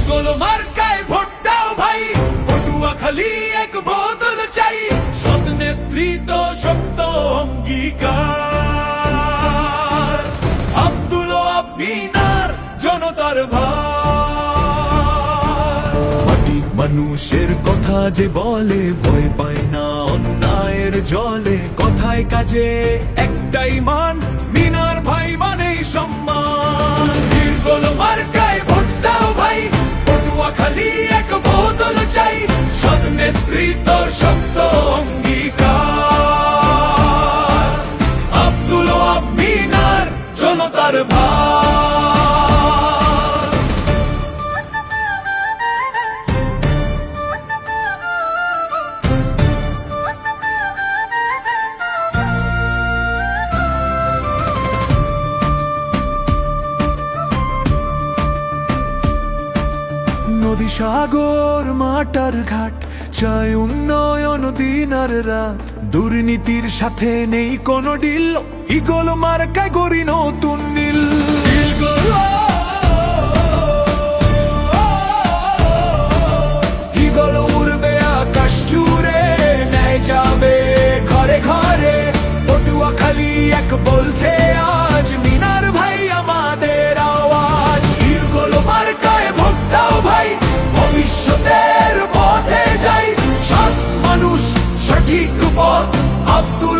গোল মার্কায় ভোট দাও ভাই, পটুয়াখালী এক বদল চাই, সৎ নেতৃত্ব শক্ত অঙ্গীকার, আব্দুল ওয়াহাব মিনার জনতার ভার। মাটি মানুষের কথা যে বলে, ভয় পায় না অন্যায়ের জলে, কথায় কাজে একটাই মান, মিনার ভাই মানেই সম্মান। গোল মার্কায় ভোট দাও ভাই, পটুয়াখালী এক বদল চাই, সৎ নেতৃত্ব শক্ত অঙ্গীকার, আব্দুল ওয়াহাব মিনার জনতার ভার। নদী সাগর মাটার ঘাট চাই উন্নয়ন দিন আর রাত, দুর্নীতির সাথে নেই কোনো ডিল, ইগল মার্কায় গড়ি নতুন নীল। ইগল উড়বে আকাশ জুড়ে, ন্যায় যাবে ঘরে ঘরে, পটুয়াখালী এক বলছে আজ, মিনার ভাই আমাদের আওয়াজ। ইগল মার্কায় ভোট দাও ভাই, ভবিষ্যতের পথে যাই, সৎ মানুষ সঠিক পথ, আব্দুল